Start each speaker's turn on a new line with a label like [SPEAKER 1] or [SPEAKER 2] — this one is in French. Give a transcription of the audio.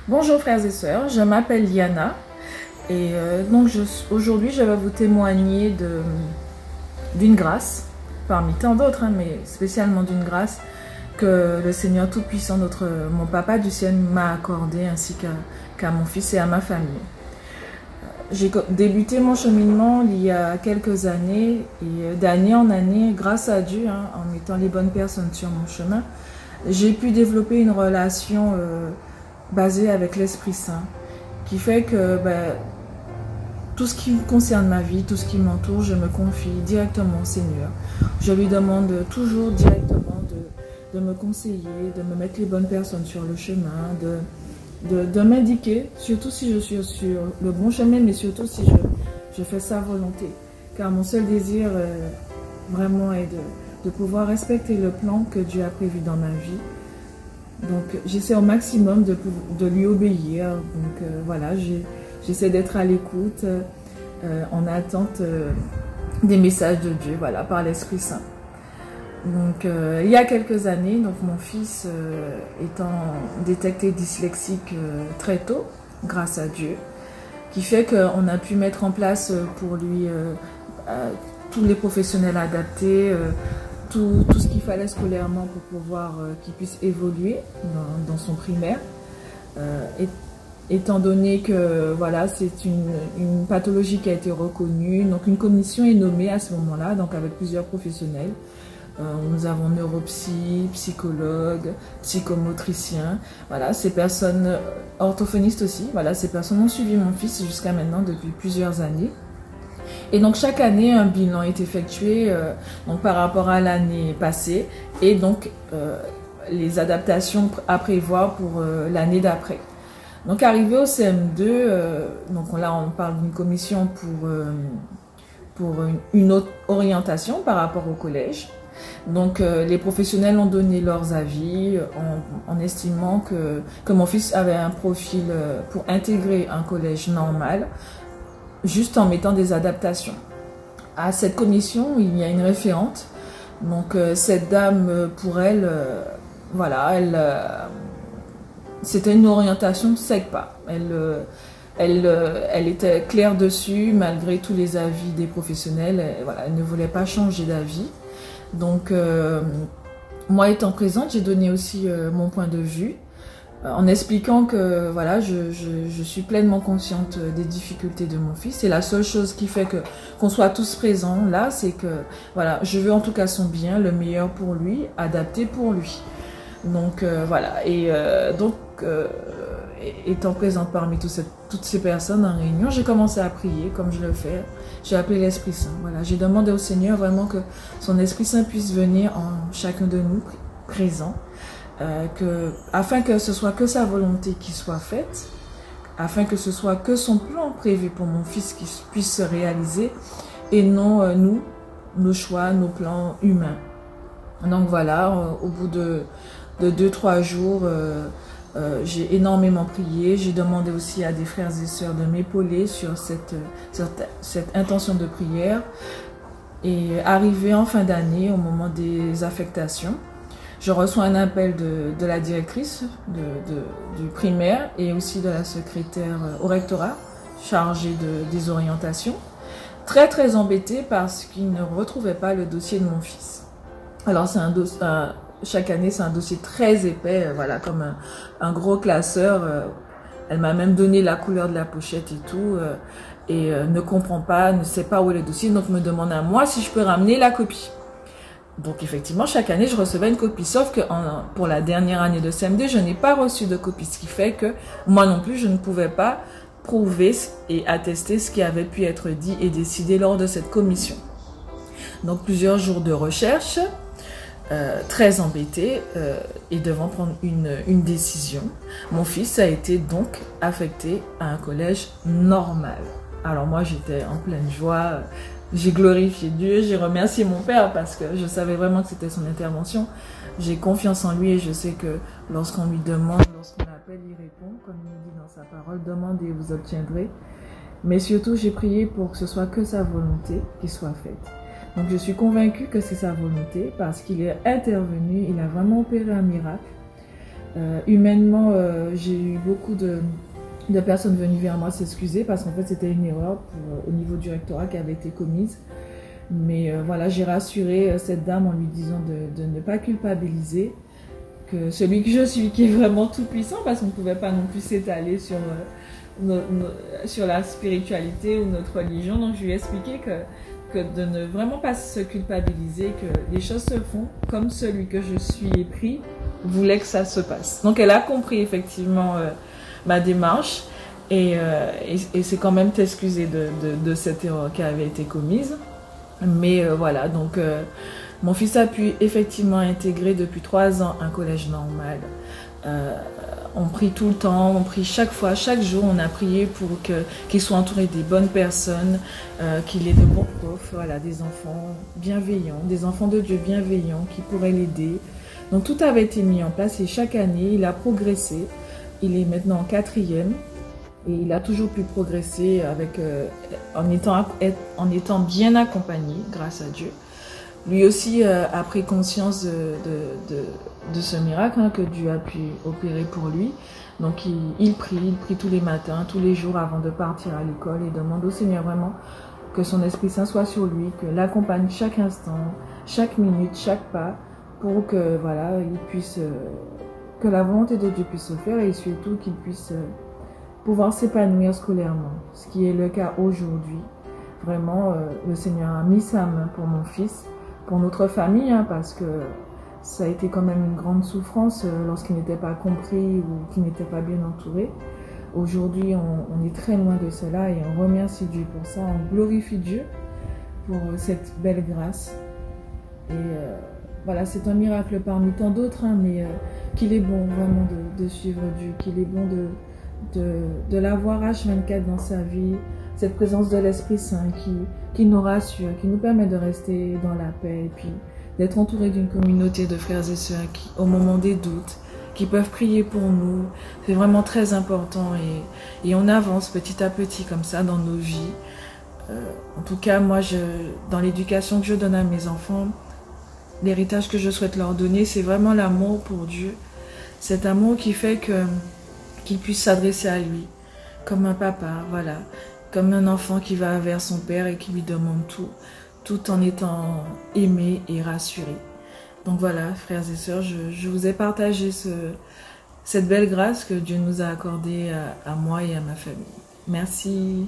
[SPEAKER 1] Bonjour frères et sœurs, je m'appelle Liana et aujourd'hui je vais vous témoigner d'une grâce, parmi tant d'autres, mais spécialement d'une grâce que le Seigneur Tout-Puissant, mon Papa du ciel, m'a accordée ainsi qu'à mon fils et à ma famille. J'ai débuté mon cheminement il y a quelques années et d'année en année, grâce à Dieu, en mettant les bonnes personnes sur mon chemin, j'ai pu développer une relation basée avec l'Esprit Saint qui fait que tout ce qui concerne ma vie, tout ce qui m'entoure, je me confie directement au Seigneur. Je lui demande toujours directement de me conseiller, de me mettre les bonnes personnes sur le chemin, de m'indiquer, surtout si je suis sur le bon chemin, mais surtout si je fais sa volonté. Car mon seul désir vraiment est de pouvoir respecter le plan que Dieu a prévu dans ma vie. Donc j'essaie au maximum de lui obéir. Donc voilà, j'essaie d'être à l'écoute, en attente des messages de Dieu, voilà, par l'Esprit Saint. Donc il y a quelques années, donc mon fils étant détecté dyslexique très tôt, grâce à Dieu, qui fait qu'on a pu mettre en place pour lui tous les professionnels adaptés, tout ce qu'il fallait scolairement pour pouvoir qu'il puisse évoluer dans son primaire. Étant donné que voilà, c'est une pathologie qui a été reconnue, donc une commission est nommée à ce moment-là, donc avec plusieurs professionnels. Nous avons neuropsy, psychologue, psychomotricien, voilà, ces personnes, orthophonistes aussi, voilà, ces personnes ont suivi mon fils jusqu'à maintenant depuis plusieurs années. Et donc chaque année, un bilan est effectué donc par rapport à l'année passée et donc les adaptations à prévoir pour l'année d'après. Donc arrivé au CM2, donc là on parle d'une commission pour une autre orientation par rapport au collège. Donc les professionnels ont donné leurs avis en estimant que mon fils avait un profil pour intégrer un collège normal, juste en mettant des adaptations. À cette commission, il y a une référente. Donc cette dame, pour elle, voilà, c'était une orientation SECPA. Elle était claire dessus, malgré tous les avis des professionnels. Voilà, elle ne voulait pas changer d'avis. Donc, moi étant présente, j'ai donné aussi mon point de vue, en expliquant que voilà, je suis pleinement consciente des difficultés de mon fils. Et la seule chose qui fait qu'on soit tous présents là, c'est que voilà, je veux en tout cas son bien, le meilleur pour lui, adapté pour lui. Donc voilà, et étant présente parmi toutes ces personnes en réunion, j'ai commencé à prier comme je le fais. J'ai appelé l'Esprit Saint. Voilà, j'ai demandé au Seigneur vraiment que son Esprit Saint puisse venir en chacun de nous présent, afin que ce soit que sa volonté qui soit faite, afin que ce soit que son plan prévu pour mon fils qui puisse se réaliser et non nous, nos choix, nos plans humains. Donc voilà, au bout de 2-3 jours, j'ai énormément prié. J'ai demandé aussi à des frères et sœurs de m'épauler sur cette intention de prière. Et arrivé en fin d'année, au moment des affectations, je reçois un appel de la directrice du primaire et aussi de la secrétaire au rectorat chargée des orientations, très embêtée parce qu'ils ne retrouvaient pas le dossier de mon fils. Alors c'est chaque année, c'est un dossier très épais, voilà, comme un gros classeur. Elle m'a même donné la couleur de la pochette et tout, et ne comprend pas, ne sait pas où est le dossier, donc me demande à moi si je peux ramener la copie. Donc effectivement, chaque année, je recevais une copie, sauf que pour la dernière année de CM2, je n'ai pas reçu de copie, ce qui fait que moi non plus, je ne pouvais pas prouver et attester ce qui avait pu être dit et décidé lors de cette commission. Donc plusieurs jours de recherche, très embêté et devant prendre une décision. Mon fils a été donc affecté à un collège normal. Alors moi j'étais en pleine joie, j'ai glorifié Dieu, j'ai remercié mon père parce que je savais vraiment que c'était son intervention. J'ai confiance en lui et je sais que lorsqu'on lui demande, lorsqu'on l'appelle, il répond, comme il dit dans sa parole, demandez et vous obtiendrez. Mais surtout j'ai prié pour que ce soit que sa volonté qui soit faite. Donc je suis convaincue que c'est sa volonté parce qu'il est intervenu, il a vraiment opéré un miracle. Humainement, j'ai eu beaucoup de personnes venues vers moi s'excuser parce qu'en fait c'était une erreur au niveau du rectorat qui avait été commise. Mais voilà, j'ai rassuré cette dame en lui disant de ne pas culpabiliser, que celui que je suis, qui est vraiment tout puissant, parce qu'on ne pouvait pas non plus s'étaler sur, sur la spiritualité ou notre religion. Donc je lui ai expliqué que de ne vraiment pas se culpabiliser, que les choses se font comme celui que je suis épris voulait que ça se passe. Donc elle a compris effectivement ma démarche et c'est quand même t'excuser de cette erreur qui avait été commise. Mais voilà, donc mon fils a pu effectivement intégrer depuis 3 ans un collège normal. On prie tout le temps, on prie chaque fois, chaque jour, on a prié pour qu'il soit entouré des bonnes personnes, qu'il ait de bons profs, voilà, des enfants bienveillants, des enfants de Dieu bienveillants qui pourraient l'aider. Donc tout avait été mis en place et chaque année, il a progressé. Il est maintenant en 4e. Et il a toujours pu progresser avec, en étant bien accompagné, grâce à Dieu. Lui aussi a pris conscience de ce miracle que Dieu a pu opérer pour lui. Donc il prie tous les matins, tous les jours avant de partir à l'école et demande au Seigneur vraiment que son Esprit Saint soit sur lui, que l'accompagne chaque instant, chaque minute, chaque pas, pour que voilà, il puisse, que la volonté de Dieu puisse se faire et surtout qu'il puisse pouvoir s'épanouir scolairement, ce qui est le cas aujourd'hui. Vraiment, le Seigneur a mis sa main pour mon fils, pour notre famille, parce que ça a été quand même une grande souffrance lorsqu'il n'était pas compris ou qu'il n'était pas bien entouré. Aujourd'hui, on est très loin de cela et on remercie Dieu pour ça, on glorifie Dieu pour cette belle grâce. Et voilà, c'est un miracle parmi tant d'autres, mais qu'il est bon vraiment de suivre Dieu, qu'il est bon de l'avoir H24 dans sa vie, cette présence de l'Esprit Saint qui nous rassure, qui nous permet de rester dans la paix et puis d'être entouré d'une communauté de frères et sœurs qui, au moment des doutes, qui peuvent prier pour nous. C'est vraiment très important et on avance petit à petit comme ça dans nos vies. En tout cas, moi, dans l'éducation que je donne à mes enfants, l'héritage que je souhaite leur donner, c'est vraiment l'amour pour Dieu. Cet amour qui fait qu'ils puissent s'adresser à lui, comme un papa, voilà, comme un enfant qui va vers son père et qui lui demande tout en étant aimé et rassuré. Donc voilà, frères et sœurs, je vous ai partagé cette belle grâce que Dieu nous a accordée à moi et à ma famille. Merci.